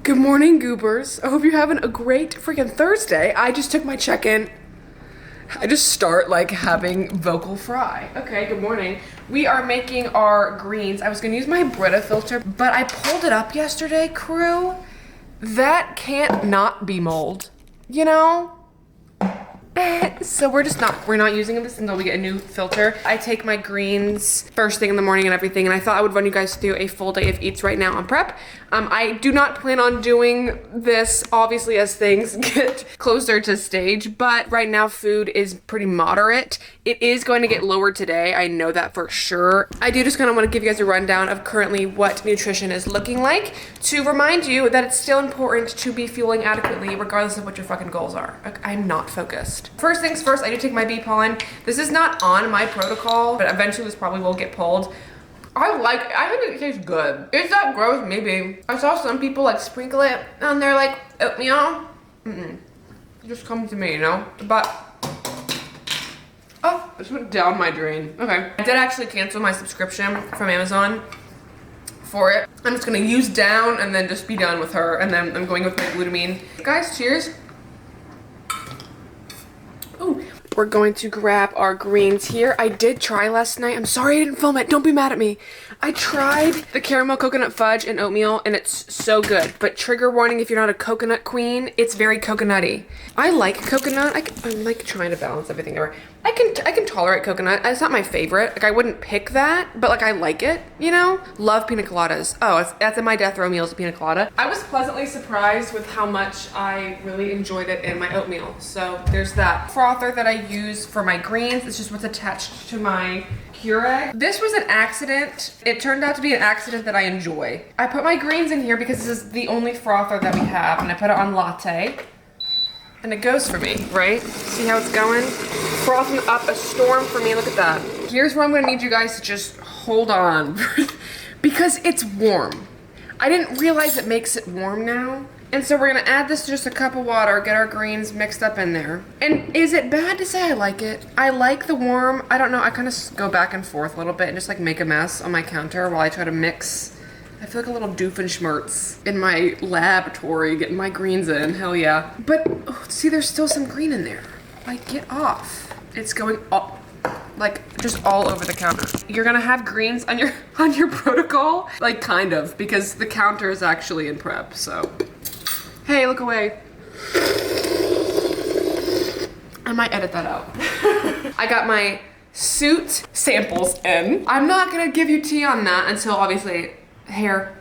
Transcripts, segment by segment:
Good morning, goobers. I hope you're having a great freaking Thursday. I just took my check-in. I just start like having vocal fry. Okay, good morning. We are making our greens. I was gonna use my Brita filter, but I pulled it up yesterday, crew. That can't not be mold, you know? So we're not using this until we get a new filter. I take my greens first thing in the morning and everything, and I thought I would run you guys through a full day of eats right now on prep. I do not plan on doing this, obviously, as things get closer to stage, but right now food is pretty moderate. It is going to get lower today, I know that for sure. I do just kind of want to give you guys a rundown of currently what nutrition is looking like to remind you that it's still important to be fueling adequately regardless of what your fucking goals are. Like, I'm not focused. First things first, I do take my bee pollen. This is not on my protocol, but eventually this probably will get pulled. I think it tastes good. Is that gross? Maybe. I saw some people like sprinkle it on their like oatmeal. Just come to me, you know? But, oh, this went down my drain. Okay. I did actually cancel my subscription from Amazon for it. I'm just gonna use down and then just be done with her. And then I'm going with my glutamine. Guys, cheers. Ooh. We're going to grab our greens here. I did try last night. I'm sorry I didn't film it. Don't be mad at me. I tried the caramel coconut fudge and oatmeal, and it's so good. But trigger warning if you're not a coconut queen, it's very coconutty. I like coconut. I'm like trying to balance everything over. I can tolerate coconut. It's not my favorite. Like I wouldn't pick that, but like I like it, you know? Love pina coladas. Oh, that's in my death row meals, pina colada. I was pleasantly surprised with how much I really enjoyed it in my oatmeal. So there's that. Frother that I use for my greens. It's just what's attached to my Keurig. This was an accident. It turned out to be an accident that I enjoy. I put my greens in here because this is the only frother that we have, and I put it on latte. And it goes for me, right? See how it's going? Frothing up a storm for me, look at that. Here's where I'm gonna need you guys to just hold on because it's warm. I didn't realize it makes it warm now. And so we're gonna add this to just a cup of water, get our greens mixed up in there. And is it bad to say I like it? I like the warm. I don't know, I kind of go back and forth a little bit and just like make a mess on my counter while I try to mix. I feel like a little doofenshmirtz in my laboratory getting my greens in, hell yeah. But oh, see, there's still some green in there. Like, get off. It's going up, like just all over the counter. You're gonna have greens on your protocol? Like kind of, because the counter is actually in prep, so. Hey, look away. I might edit that out. I got my suit samples in. I'm not gonna give you tea on that until obviously hair.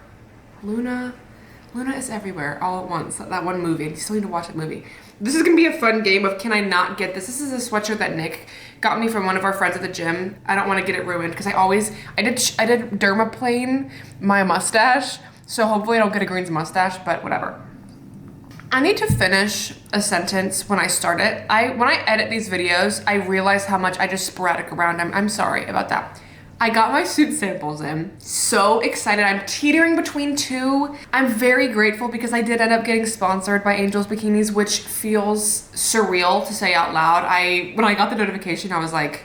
Luna is everywhere all at once. That one movie. You still need to watch that movie. This is gonna be a fun game of can I not get this? This is a sweatshirt that Nick got me from one of our friends at the gym. I don't want to get it ruined because I did dermaplane my mustache, so hopefully I don't get a greens mustache, but whatever. I need to finish a sentence when I start it. When I edit these videos, I realize how much I just sporadic around. I'm sorry about that. I got my suit samples in. So excited. I'm teetering between two. I'm very grateful because I did end up getting sponsored by Angel's Bikinis, which feels surreal to say out loud. When I got the notification, I was like,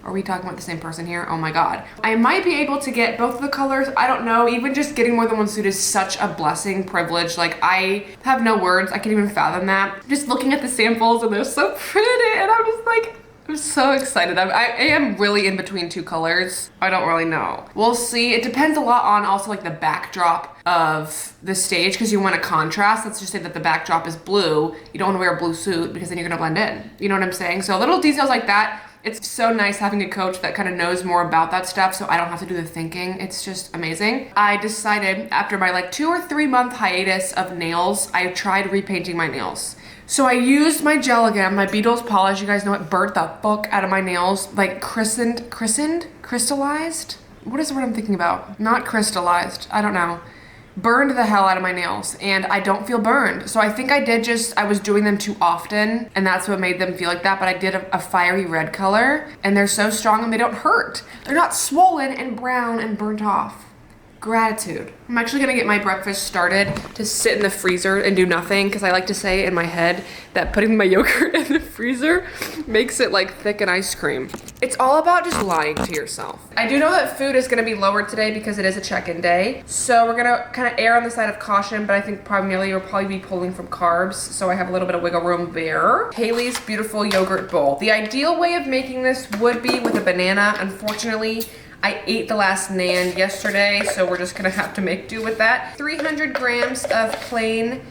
are we talking about the same person here? Oh my God. I might be able to get both of the colors. I don't know. Even just getting more than one suit is such a blessing, privilege. Like I have no words. I can't even fathom that. Just looking at the samples and they're so pretty and I'm just like, I'm so excited. I am really in between two colors. I don't really know. We'll see. It depends a lot on also like the backdrop of the stage because you want a contrast. Let's just say that the backdrop is blue. You don't want to wear a blue suit because then you're gonna blend in. You know what I'm saying? So little details like that. It's so nice having a coach that kind of knows more about that stuff so I don't have to do the thinking. It's just amazing. I decided after my like 2 or 3 month hiatus of nails, I tried repainting my nails. So I used my gel again, my Beetles polish. You guys know it burnt the fuck out of my nails. Like crystallized? What is the word I'm thinking about? Not crystallized, I don't know. Burned the hell out of my nails and I don't feel burned. So I think I was doing them too often and that's what made them feel like that, but I did a fiery red color and they're so strong and they don't hurt. They're not swollen and brown and burnt off. Gratitude. I'm actually gonna get my breakfast started to sit in the freezer and do nothing because I like to say in my head that putting my yogurt in the freezer makes it like thick and ice cream. It's all about just lying to yourself. I do know that food is gonna be lower today because it is a check-in day. So we're gonna kind of err on the side of caution, but I think primarily we'll probably be pulling from carbs. So I have a little bit of wiggle room there. Haley's beautiful yogurt bowl. The ideal way of making this would be with a banana. Unfortunately, I ate the last nan yesterday, so we're just gonna have to make do with that. 300 grams of plain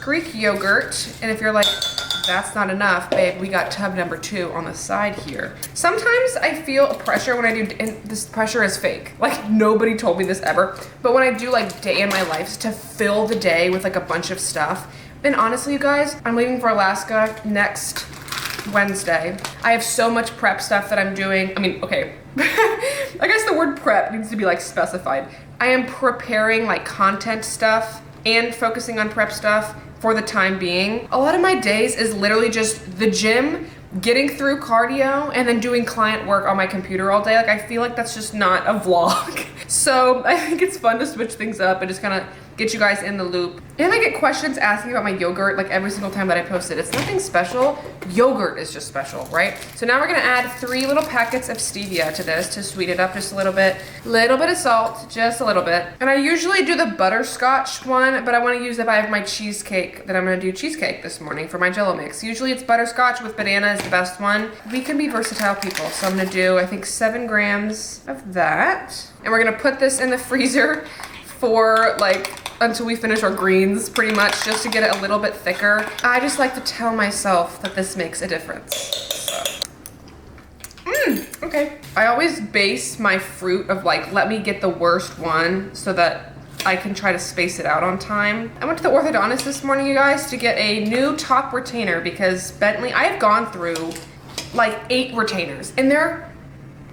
Greek yogurt. And if you're like, that's not enough, babe, we got tub number 2 on the side here. Sometimes I feel a pressure when I do, and this pressure is fake. Like, nobody told me this ever. But when I do like day in my life to fill the day with like a bunch of stuff. And honestly, you guys, I'm leaving for Alaska next Wednesday. I have so much prep stuff that I'm doing. I mean, okay. I guess the word prep needs to be like specified. I am preparing like content stuff and focusing on prep stuff for the time being. A lot of my days is literally just the gym, getting through cardio, and then doing client work on my computer all day. Like, I feel like that's just not a vlog. So I think it's fun to switch things up and just kind of get you guys in the loop. And I get questions asking about my yogurt like every single time that I post it. It's nothing special. Yogurt is just special, right? So now we're gonna add 3 little packets of stevia to this to sweeten it up just a little bit. Little bit of salt, just a little bit. And I usually do the butterscotch one, but I wanna use if I have my cheesecake, that I'm gonna do cheesecake this morning for my jello mix. Usually it's butterscotch with banana is the best one. We can be versatile people. So I'm gonna do, I think 7 grams of that. And we're gonna put this in the freezer for like until we finish our greens, pretty much, just to get it a little bit thicker. I just like to tell myself that this makes a difference. So. Okay. I always base my fruit of like, let me get the worst one so that I can try to space it out on time. I went to the orthodontist this morning, you guys, to get a new top retainer because Bentley, I have gone through like 8 retainers and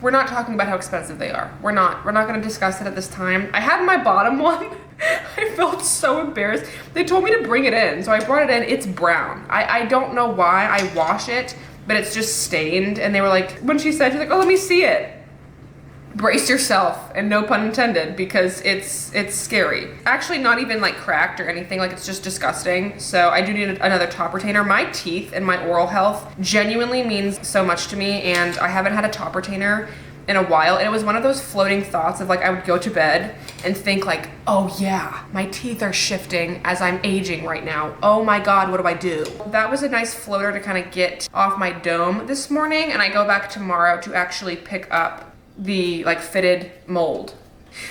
we're not talking about how expensive they are. We're not gonna discuss it at this time. I had my bottom one. I felt so embarrassed. They told me to bring it in, so I brought it in. It's brown. I don't know why. I wash it, but it's just stained. And they were like, when she said, she's like, oh, let me see it. Brace yourself, and no pun intended, because it's scary. Actually, not even like cracked or anything, like it's just disgusting. So I do need another top retainer. My teeth and my oral health genuinely means so much to me, and I haven't had a top retainer in a while. And it was one of those floating thoughts of like, I would go to bed and think like, oh yeah, my teeth are shifting as I'm aging right now. Oh my God, what do I do? That was a nice floater to kind of get off my dome this morning, and I go back tomorrow to actually pick up the like fitted mold.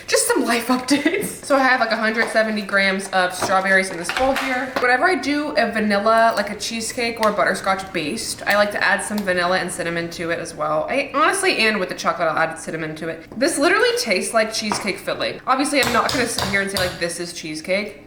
Just some life updates. So I have like 170 grams of strawberries in this bowl here. Whenever I do a vanilla, like a cheesecake or a butterscotch based, I like to add some vanilla and cinnamon to it as well. I honestly, and with the chocolate, I'll add cinnamon to it. This literally tastes like cheesecake filling. Obviously, I'm not gonna sit here and say like, this is cheesecake.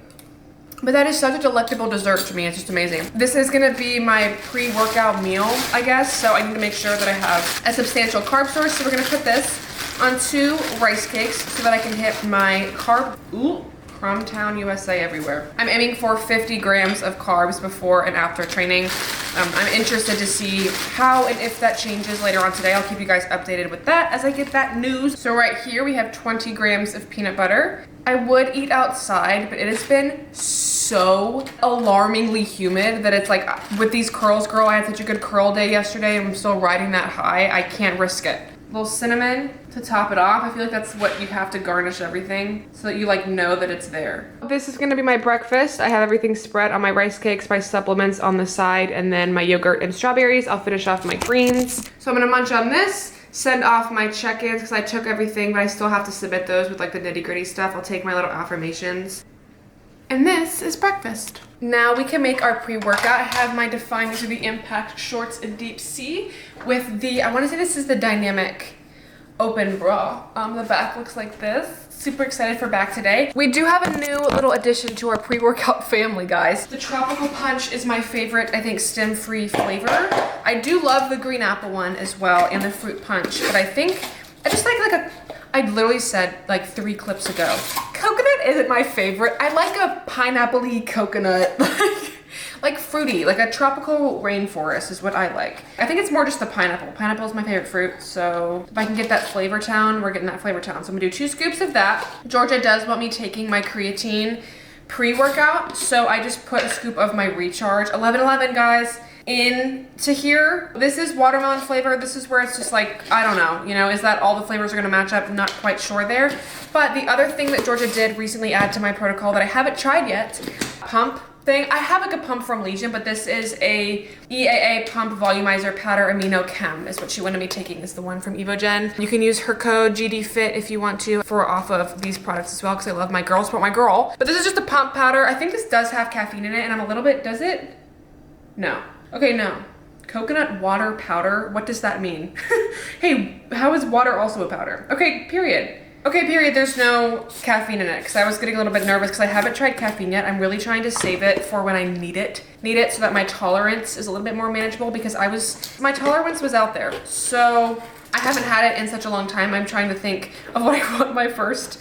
But that is such a delectable dessert to me. It's just amazing. This is gonna be my pre-workout meal, I guess. So I need to make sure that I have a substantial carb source. So we're gonna put this on 2 rice cakes so that I can hit my carb. Ooh, Crumtown, USA everywhere. I'm aiming for 50 grams of carbs before and after training. I'm interested to see how and if that changes later on today. I'll keep you guys updated with that as I get that news. So right here we have 20 grams of peanut butter. I would eat outside, but it has been so alarmingly humid that it's like, with these curls, girl, I had such a good curl day yesterday and I'm still riding that high. I can't risk it. A little cinnamon to top it off. I feel like that's what you have to garnish everything so that you like know that it's there. This is gonna be my breakfast. I have everything spread on my rice cakes, my supplements on the side, and then my yogurt and strawberries. I'll finish off my greens. So I'm gonna munch on this, send off my check-ins because I took everything, but I still have to submit those with like the nitty-gritty stuff. I'll take my little affirmations. And this is breakfast. Now we can make our pre-workout. I have my DFYNE to the Impact shorts in deep sea with the, I wanna say this is the dynamic open bra. The back looks like this. Super excited for back today. We do have a new little addition to our pre-workout family, guys. The tropical punch is my favorite, I think, stem-free flavor. I do love the green apple one as well and the fruit punch, but I think I just like a, I literally said like 3 clips ago, coconut isn't my favorite. I like a pineapple-y coconut, like fruity, like a tropical rainforest is what I like. I think it's more just the pineapple. Pineapple is my favorite fruit, so if I can get that Flavor Town, we're getting that Flavor Town. So I'm gonna do 2 scoops of that. Georgia does want me taking my creatine pre-workout, so I just put a scoop of my Recharge. 11:11, guys. into here. This is watermelon flavor. This is where it's just like, I don't know, you know, is that all the flavors are gonna match up? Not quite sure there. But the other thing that Georgia did recently add to my protocol that I haven't tried yet, pump thing. I have like a pump from Legion, but this is a EAA pump volumizer powder amino chem is what she wanted me taking, is the one from Evogen. You can use her code GDFIT if you want to for off of these products as well, because I love my girl, support my girl. But this is just a pump powder. I think this does have caffeine in it, and I'm a little bit, does it? No. Okay, no. Coconut water powder, what does that mean? Hey, how is water also a powder? Okay, period. Okay, period, there's no caffeine in it, because I was getting a little bit nervous because I haven't tried caffeine yet. I'm really trying to save it for when I need it so that my tolerance is a little bit more manageable, because my tolerance was out there. So I haven't had it in such a long time. I'm trying to think of what I want my first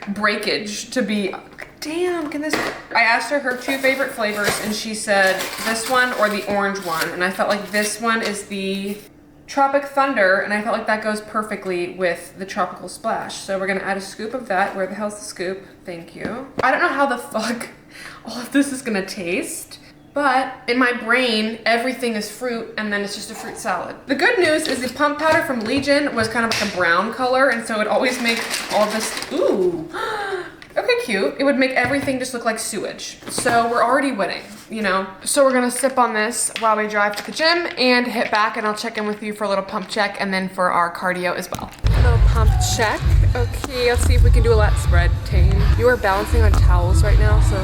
breakage to be. Damn, I asked her 2 favorite flavors, and she said this one or the orange one, and I felt like this one is the Tropic Thunder, and I felt like that goes perfectly with the Tropical Splash. So we're gonna add a scoop of that. Where the hell's the scoop? Thank you. I don't know how the fuck all of this is gonna taste, but in my brain, everything is fruit, and then it's just a fruit salad. The good news is the pump powder from Legion was kind of like a brown color, and so it always makes all this, ooh. Okay, cute. It would make everything just look like sewage. So we're already winning, you know? So we're gonna sip on this while we drive to the gym and hit back, and I'll check in with you for a little pump check and then for our cardio as well. A little pump check. Okay, let's see if we can do a lat spread, Tane. You are balancing on towels right now, so.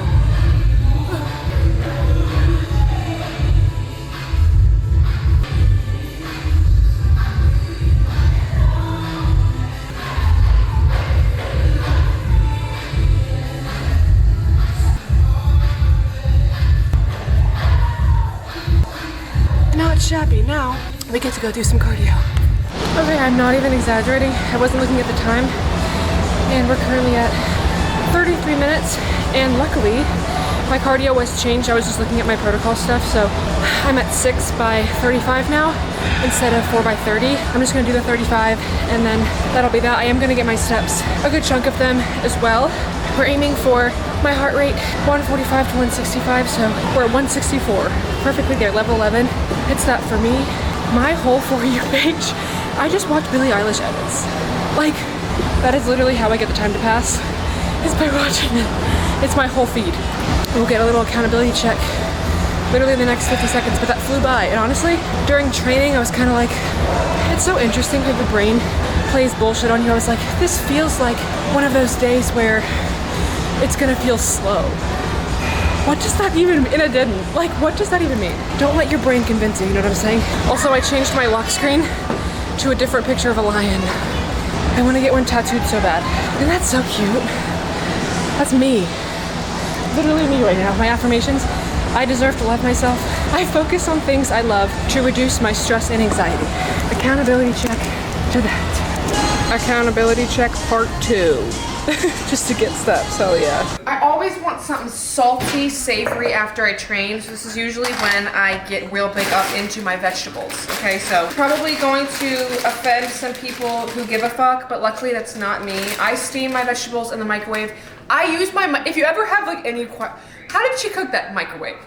Shabby. Now we get to go do some cardio. Okay, I'm not even exaggerating. I wasn't looking at the time, and we're currently at 33 minutes, and luckily my cardio was changed. I was just looking at my protocol stuff, so I'm at 6 by 35 now instead of 4 by 30. I'm just gonna do the 35, and then that'll be that. I am gonna get my steps, a good chunk of them as well. We're aiming for my heart rate 145 to 165, so we're at 164. Perfectly there, level 11. It's that for me. My whole For You page, I just watch Billie Eilish edits. Like, that is literally how I get the time to pass, is by watching it. It's my whole feed. We'll get a little accountability check literally in the next 50 seconds, but that flew by. And honestly, during training, I was kind of like, it's so interesting how your brain plays bullshit on you. I was like, this feels like one of those days where it's gonna feel slow. What does that even mean? And it didn't. Like, what does that even mean? Don't let your brain convince you, you know what I'm saying? Also, I changed my lock screen to a different picture of a lion. I wanna get one tattooed so bad. And that's so cute. That's me. Literally me right now. My affirmations, I deserve to love myself. I focus on things I love to reduce my stress and anxiety. Accountability check to that. Accountability check part 2. Just to get steps, hell yeah. I always want something salty, savory after I train, so this is usually when I get real big up into my vegetables, okay? So probably going to offend some people who give a fuck, but luckily that's not me. I steam my vegetables in the microwave. I use my, if you ever have like any, how did she cook that? Microwave.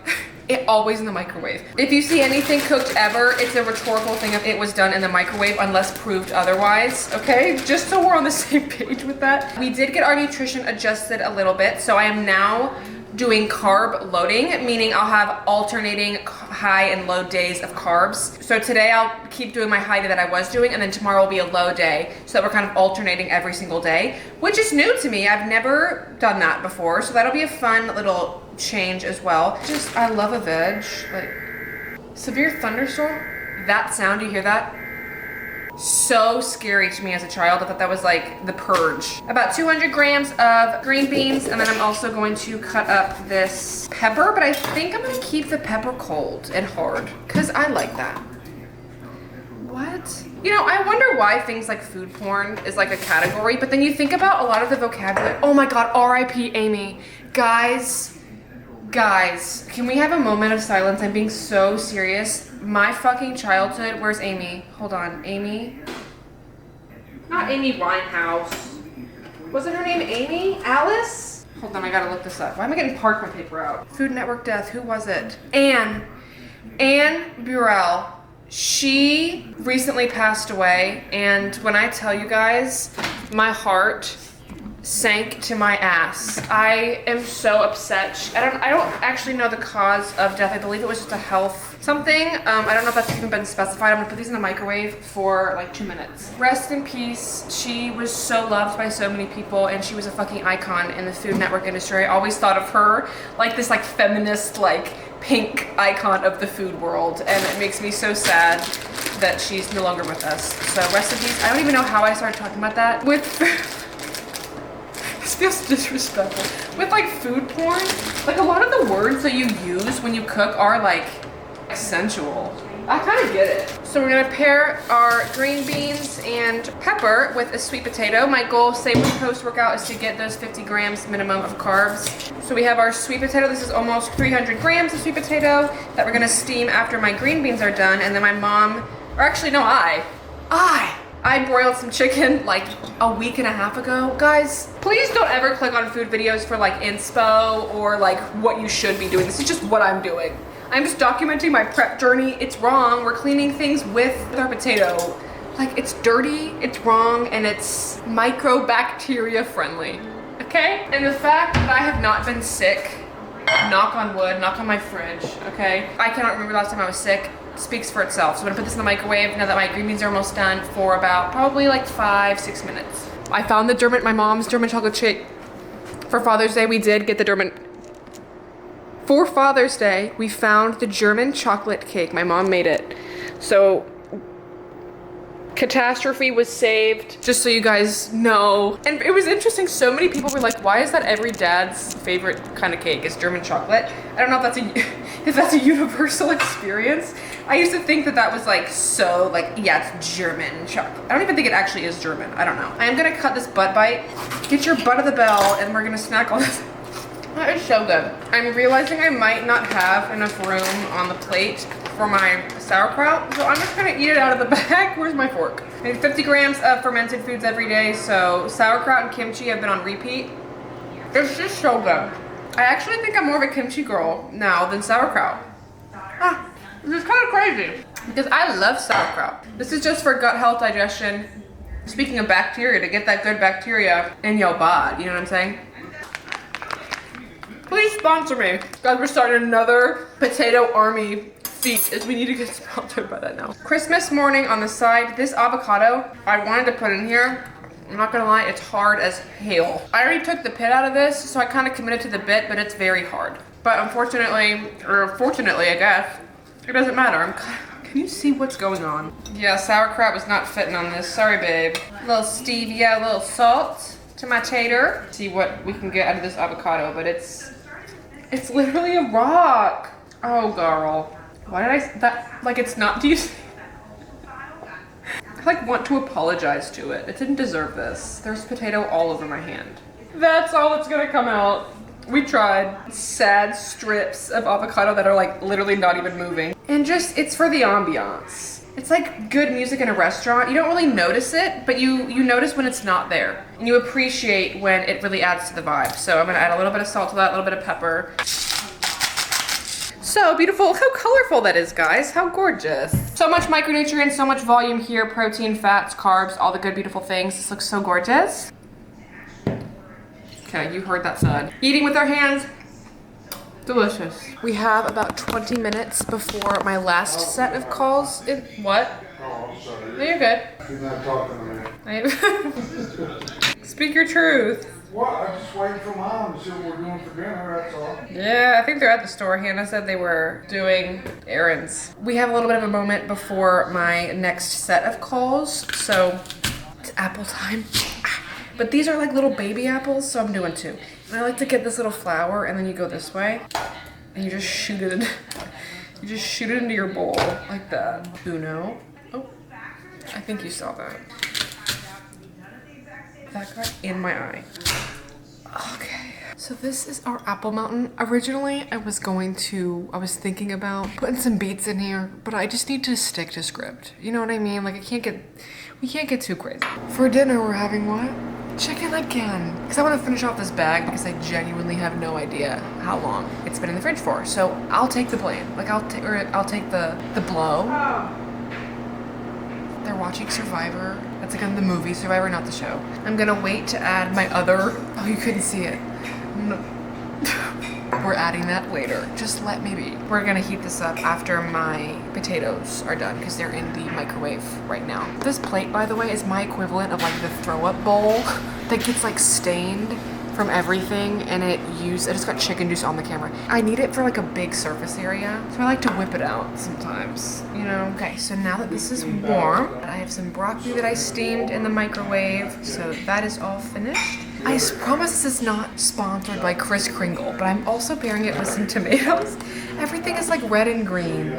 It always in the microwave. If you see anything cooked ever, it's a rhetorical thing of it was done in the microwave unless proved otherwise, okay? Just so we're on the same page with that. We did get our nutrition adjusted a little bit, so I am now doing carb loading, meaning I'll have alternating high and low days of carbs. So today I'll keep doing my high day that I was doing, and then tomorrow will be a low day, so that we're kind of alternating every single day, which is new to me. I've never done that before, so that'll be a fun little change as well. Just, I love a veg. Like, severe thunderstorm, that sound, you hear that? So scary to me as a child. I thought that was like the purge. About 200 grams of green beans, and then I'm also going to cut up this pepper, but I think I'm gonna keep the pepper cold and hard, because I like that. What? You know, I wonder why things like food porn is like a category, but then you think about a lot of the vocabulary. Oh my God, R.I.P. Amy. Guys, can we have a moment of silence? I'm being so serious. My fucking childhood, where's Amy? Hold on, Amy? Not Amy Winehouse. Wasn't her name Amy? Alice? Hold on, I gotta look this up. Why am I getting parchment paper out? Food Network death, who was it? Anne. Anne Burrell, she recently passed away, and when I tell you guys, my heart sank to my ass. I am so upset. I don't actually know the cause of death. I believe it was just a health something. I don't know if that's even been specified. I'm gonna put these in the microwave for like 2 minutes. Rest in peace. She was so loved by so many people, and she was a fucking icon in the Food Network industry. I always thought of her like this like feminist, like pink icon of the food world, and it makes me so sad that she's no longer with us. So rest in peace. I don't even know how I started talking about that. This feels disrespectful. With like food porn, like a lot of the words that you use when you cook are like sensual. I kind of get it. So we're gonna pair our green beans and pepper with a sweet potato. My goal, same with post-workout, is to get those 50 grams minimum of carbs. So we have our sweet potato. This is almost 300 grams of sweet potato that we're gonna steam after my green beans are done. And then my mom, or actually no, I broiled some chicken like a week and a half ago. Guys, please don't ever click on food videos for like inspo or like what you should be doing. This is just what I'm doing. I'm just documenting my prep journey. It's wrong. We're cleaning things with our potato. Like, it's dirty, it's wrong, and it's microbacteria friendly, okay? And the fact that I have not been sick, knock on wood, knock on my fridge, okay? I cannot remember the last time I was sick. Speaks for itself. So I'm gonna put this in the microwave now that my green beans are almost done for about probably like 5-6 minutes. I found my mom's German chocolate cake. For Father's Day, we did get the For Father's Day, we found the German chocolate cake. My mom made it. So catastrophe was saved, just so you guys know. And it was interesting, so many people were like, why is that every dad's favorite kind of cake is German chocolate? I don't know if that's a universal experience. I used to think that was like, so like, yeah, it's German chocolate. I don't even think it actually is German. I don't know. I am gonna cut this butt bite. Get your butt of the bell, and we're gonna snack on this. That is so good. I'm realizing I might not have enough room on the plate for my sauerkraut, so I'm just gonna eat it out of the bag. Where's my fork? I need 50 grams of fermented foods every day, so sauerkraut and kimchi have been on repeat. It's just so good. I actually think I'm more of a kimchi girl now than sauerkraut. This is kind of crazy, because I love sauerkraut. This is just for gut health, digestion. Speaking of bacteria, to get that good bacteria in your bod, you know what I'm saying? Please sponsor me. Guys, we're starting another potato army feat, as we need to get sponsored by that now. Christmas morning on the side. This avocado, I wanted to put in here. I'm not gonna lie, it's hard as hell. I already took the pit out of this, so I kind of committed to the bit, but it's very hard. But unfortunately, or fortunately, I guess, it doesn't matter. Can you see what's going on? Yeah, sauerkraut was not fitting on this. Sorry, babe. A little stevia, a little salt to my tater. See what we can get out of this avocado, but it's literally a rock. Oh, girl. Why did like, it's not, do you see? I like want to apologize to it. It didn't deserve this. There's potato all over my hand. That's all that's gonna come out. We tried. Sad strips of avocado that are like literally not even moving. And just, it's for the ambiance. It's like good music in a restaurant. You don't really notice it, but you notice when it's not there. And you appreciate when it really adds to the vibe. So I'm gonna add a little bit of salt to that, a little bit of pepper. So beautiful. Look how colorful that is, guys. How gorgeous. So much micronutrients, so much volume here, protein, fats, carbs, all the good, beautiful things. This looks so gorgeous. Okay, you heard that thud. Eating with our hands. Delicious. We have about 20 minutes before my last set of calls. What? Oh, I'm sorry. No, you're good. She's not talking to me. Speak your truth. What? I'm just waiting for Mom to see what we're doing for dinner, that's all. Yeah, I think they're at the store. Hannah said they were doing errands. We have a little bit of a moment before my next set of calls, so it's apple time. But these are like little baby apples, so I'm doing 2. And I like to get this little flower, and then you go this way, and you just shoot it. You just shoot it into your bowl like that. Uno. Oh, I think you saw that. That got in my eye. Okay, so this is our apple mountain. Originally, I was thinking about putting some beets in here, but I just need to stick to script. You know what I mean? Like we can't get too crazy. For dinner, we're having what? chicken again. Because I want to finish off this bag because I genuinely have no idea how long it's been in the fridge for. So I'll take the blame. Like I'll take the blow. They're watching Survivor. That's like the movie Survivor, not the show. I'm gonna wait to add my other. Oh, you couldn't see it. No. We're adding that later. Just let me be. We're gonna heat this up after my potatoes are done because they're in the microwave right now. This plate, by the way, is my equivalent of like the throw-up bowl that gets like stained from everything, and it just got chicken juice on the camera. I need it for like a big surface area, so I like to whip it out sometimes, you know? Okay, so now that this is warm, I have some broccoli that I steamed in the microwave, so that is all finished. I promise this is not sponsored by Kris Kringle, but I'm also pairing it with some tomatoes. Everything is like red and green.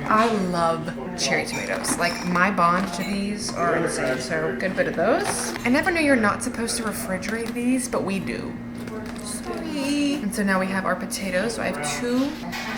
I love cherry tomatoes. Like my bond to these are insane, so good bit of those. I never knew you're not supposed to refrigerate these, but we do. Sweet. And so now we have our potatoes. So I have 2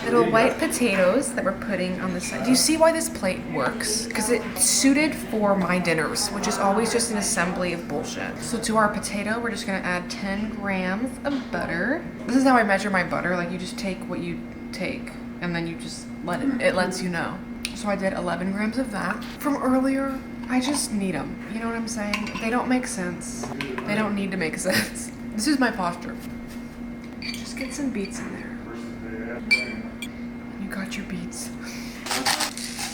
little white potatoes that we're putting on the side. Do you see why this plate works? Because it's suited for my dinners, which is always just an assembly of bullshit. So to our potato, we're just gonna add 10 grams of butter. This is how I measure my butter. Like you just take what you take and then you just it lets you know. So I did 11 grams of that. From earlier, I just need them. You know what I'm saying? They don't make sense. They don't need to make sense. This is my posture. Just get some beets in there. You got your beets.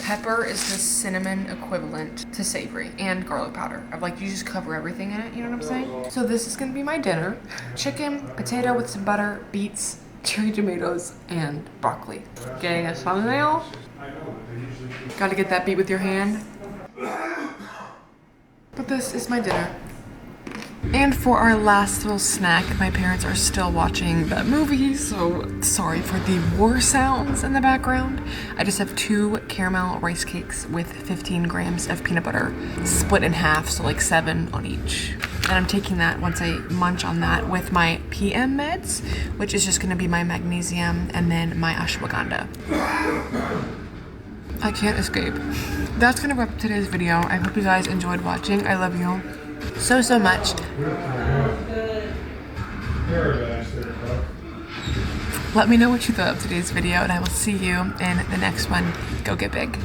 Pepper is the cinnamon equivalent to savory and garlic powder. Of like, you just cover everything in it, you know what I'm saying? So this is gonna be my dinner. Chicken, potato with some butter, beets, cherry tomatoes, and broccoli. Getting a thumbnail. Gotta get that beet with your hand. But this is my dinner. And for our last little snack, my parents are still watching that movie, so sorry for the war sounds in the background. I just have 2 caramel rice cakes with 15 grams of peanut butter split in half, so like 7 on each. And I'm taking that once I munch on that with my PM meds, which is just gonna be my magnesium and then my ashwagandha. I can't escape. That's gonna wrap up today's video. I hope you guys enjoyed watching. I love you so much. Let me know what you thought of today's video, and I will see you in the next one. Go get big.